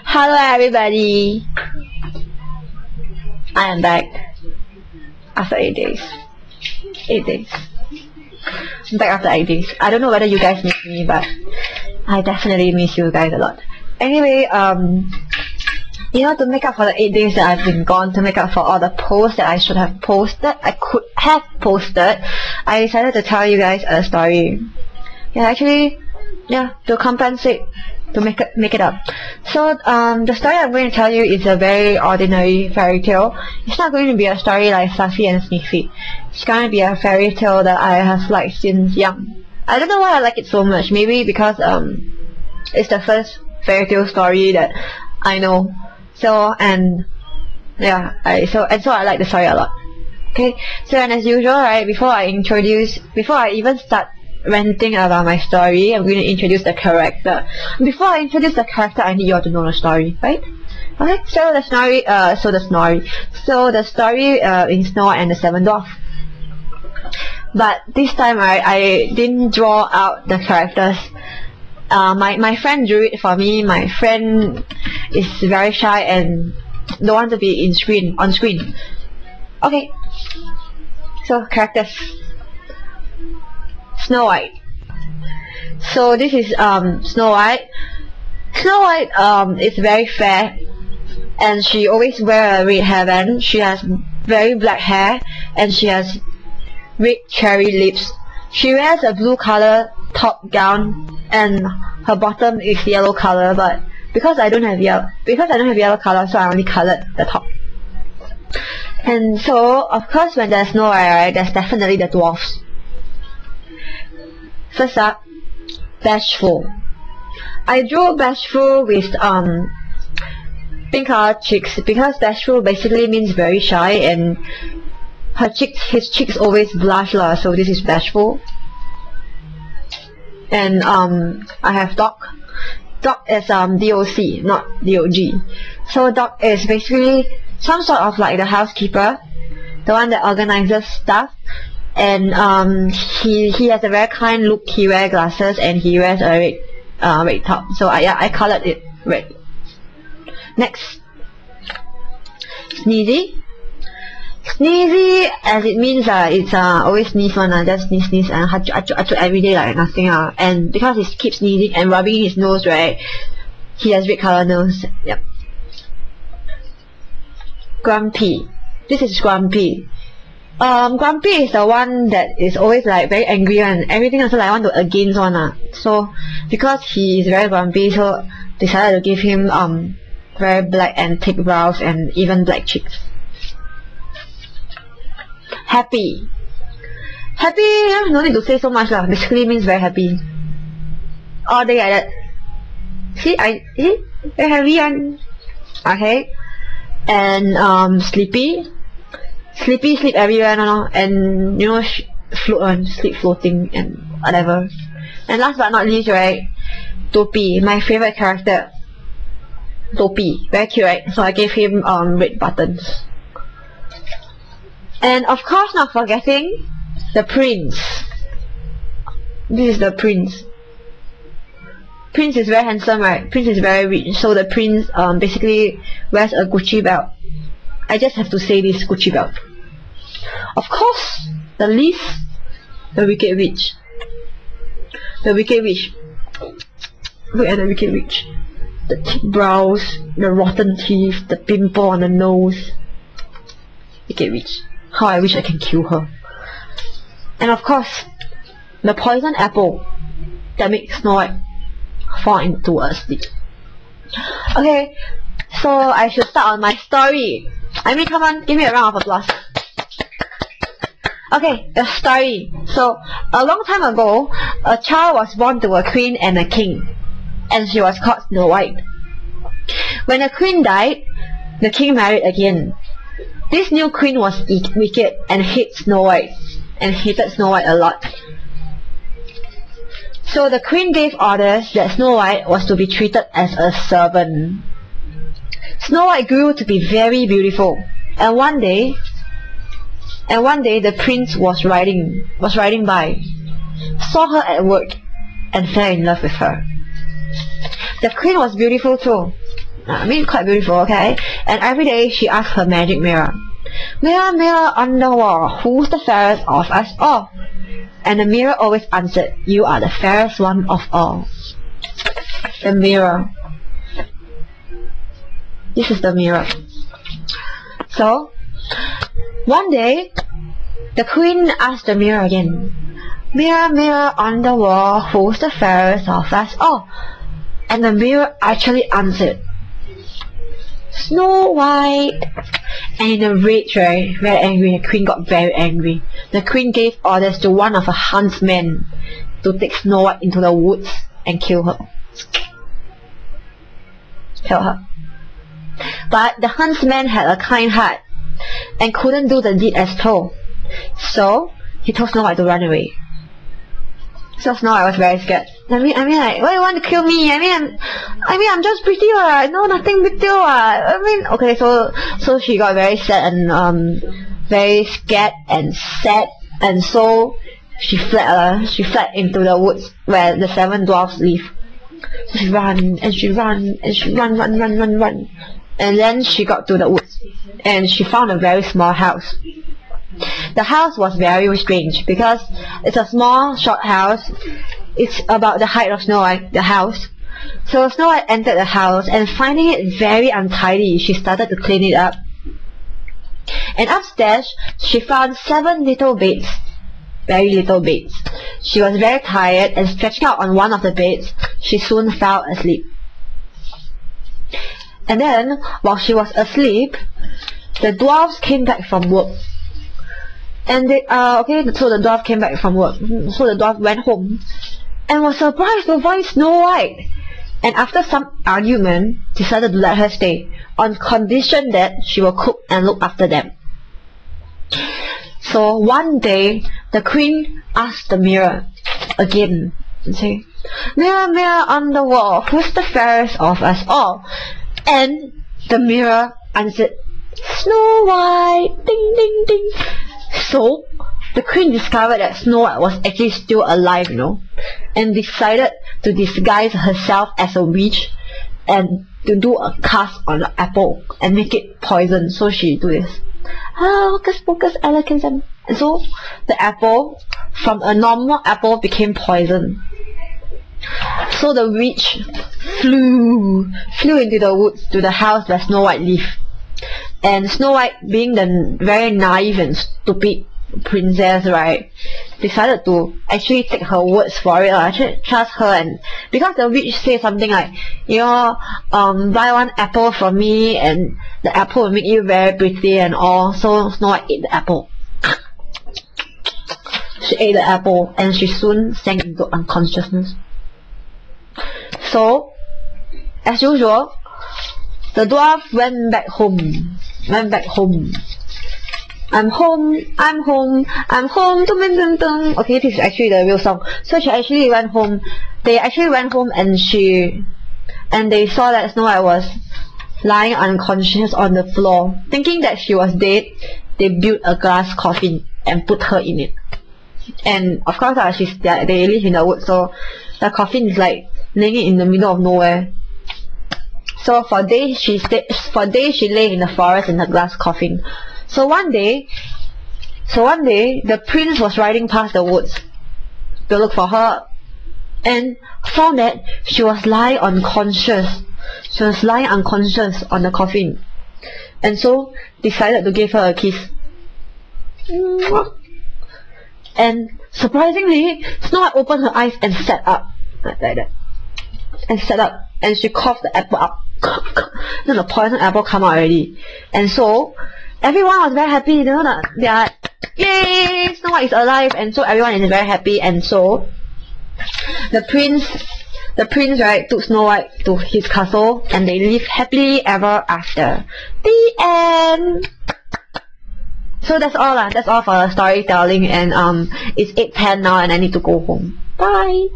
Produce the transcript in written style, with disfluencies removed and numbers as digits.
Hello everybody, I am back after 8 days. 8 days. I'm back after 8 days. I don't know whether you guys miss me, but I definitely miss you guys a lot. Anyway, you know, to make up for the 8 days that I've been gone, to make up for all the posts that I should have posted, I could have posted, I decided to tell you guys a story. Yeah, actually, yeah, to compensate, to make it up. So, the story I'm going to tell you is a very ordinary fairy tale. It's not going to be a story like Fluffy and Sniffy. It's going to be a fairy tale that I have liked since young. I don't know why I like it so much. Maybe because it's the first fairy tale story that I know. So, and yeah, so I like the story a lot. Okay, so and as usual, right, before I even start ranting about my story, I'm going to introduce the character. Before I introduce the character, I need you all to know the story, right? Okay, so the story in Snow White and the Seven Dwarfs. But this time, right, I didn't draw out the characters. My friend drew it for me. My friend is very shy and don't want to be on screen. Okay, so characters. Snow White. So this is Snow White. Snow White is very fair, and she always wear a red hairband. She has very black hair, and she has red cherry lips. She wears a blue color top gown, and her bottom is yellow color. But because I don't have yellow color, so I only colored the top. And so, of course, when there's Snow White, right, there's definitely the dwarfs. First up, Bashful. I drew Bashful with pink color cheeks because Bashful basically means very shy, and his cheeks always blush lah. So this is Bashful. And I have Doc. Doc is DOC, not DOG. So Doc is basically some sort of like the housekeeper, the one that organizes stuff. And he has a very kind look. He wears glasses and he wears a red top. So I colored it red. Next, Sneezy. Sneezy, as it means, it's always sneeze one, just sneeze and hachu every day like nothing. And because he keeps sneezing and rubbing his nose, right, he has red color nose. Yep. Grumpy. This is Grumpy. Grumpy is the one that is always like very angry and everything also like want to against one. So because he is very grumpy, so decided to give him very black and thick brows and even black cheeks. Happy. Happy, no need to say so much lah. Basically means very happy. All day like that. See, very happy one. Okay. And Sleepy. Sleepy sleep everywhere, no, and you know, sleep floating and whatever. And last but not least, right, Dopey, my favorite character. Dopey, very cute, right? So I gave him red buttons. And of course, not forgetting the prince. This is the prince. Prince is very handsome, right? Prince is very rich. So the prince basically wears a Gucci belt. I just have to say this, Gucci belt. Of course, the least, the Wicked Witch. The Wicked Witch. Look at the Wicked Witch. The thick brows, the rotten teeth, the pimple on the nose. Wicked Witch. How I wish I can kill her. And of course, the poison apple that makes Snow White fall into a sleep. Okay, so I should start on my story. I mean, come on, give me a round of applause. Okay, the story. So, a long time ago, a child was born to a queen and a king, and she was called Snow White. When the queen died, the king married again. This new queen was wicked and hated Snow White a lot. So the queen gave orders that Snow White was to be treated as a servant. Snow White grew to be very beautiful, and one day the prince was riding by, saw her at work, and fell in love with her. The queen was beautiful too. I mean, quite beautiful, okay? And every day she asked her magic mirror, "Mirror, mirror on the wall, who's the fairest of us all?" And the mirror always answered, "You are the fairest one of all." The mirror. This is the mirror. So, one day, the queen asked the mirror again, "Mirror, mirror on the wall, who's the fairest of us all?" And the mirror actually answered, "Snow White." And in a rage, right, very angry, the queen got very angry. The queen gave orders to one of her huntsmen to take Snow White into the woods and kill her. But the huntsman had a kind heart and couldn't do the deed as told. So he told Snow White to run away. So Snow White was very scared. I mean, like, why you want to kill me? I mean, I'm just pretty, no, nothing big deal, I mean, okay, so she got very sad and very scared and sad, and so she fled into the woods where the 7 dwarfs live. So she ran and she ran and she run, and then she got to the woods and she found a very small house. The house was very strange because it's a small, short house. It's about the height of Snow White, the house. So Snow White entered the house, and finding it very untidy, she started to clean it up. And upstairs, she found 7 little beds, very little beds. She was very tired, and stretching out on one of the beds, she soon fell asleep. And then, while she was asleep, the dwarfs came back from work. And so the dwarf came back from work. So the dwarf went home and was surprised to find Snow White. And after some argument, decided to let her stay on condition that she will cook and look after them. So one day, the queen asked the mirror again and say, "Mirror, mirror on the wall, who's the fairest of us all?" And the mirror answered, "Snow White, ding ding ding." So the queen discovered that Snow White was actually still alive, and decided to disguise herself as a witch and to do a cast on the apple and make it poison. So she do this. Hocus pocus elegance. And so the apple, from a normal apple, became poison. So the witch flew into the woods to the house where Snow White lived. And Snow White, being the very naive and stupid princess, right, decided to actually take her words for it, actually trust her. And because the witch said something like, buy 1 apple from me and the apple will make you very pretty and all, so Snow White ate the apple. She ate the apple and she soon sank into unconsciousness. So, as usual, the dwarf went back home. I'm home, dum dum dum. Okay, this is actually the real song. So she actually went home. They actually went home and they saw that Snow White was lying unconscious on the floor. Thinking that she was dead, they built a glass coffin and put her in it. And of course, they live in the woods, so the coffin is like laying in the middle of nowhere. So for days she lay in the forest in the glass coffin. So one day, the prince was riding past the woods to look for her, and found that she was lying unconscious. She was lying unconscious on the coffin, and so decided to give her a kiss. And surprisingly, Snow White opened her eyes and sat up like that, and she coughed the apple up. Then the poison apple come out already, and so everyone was very happy. They are, yay, Snow White is alive, and so everyone is very happy. And so the prince, right, took Snow White to his castle, and they lived happily ever after. The end. So that's all for storytelling, and it's 8:10 now, and I need to go home. Bye.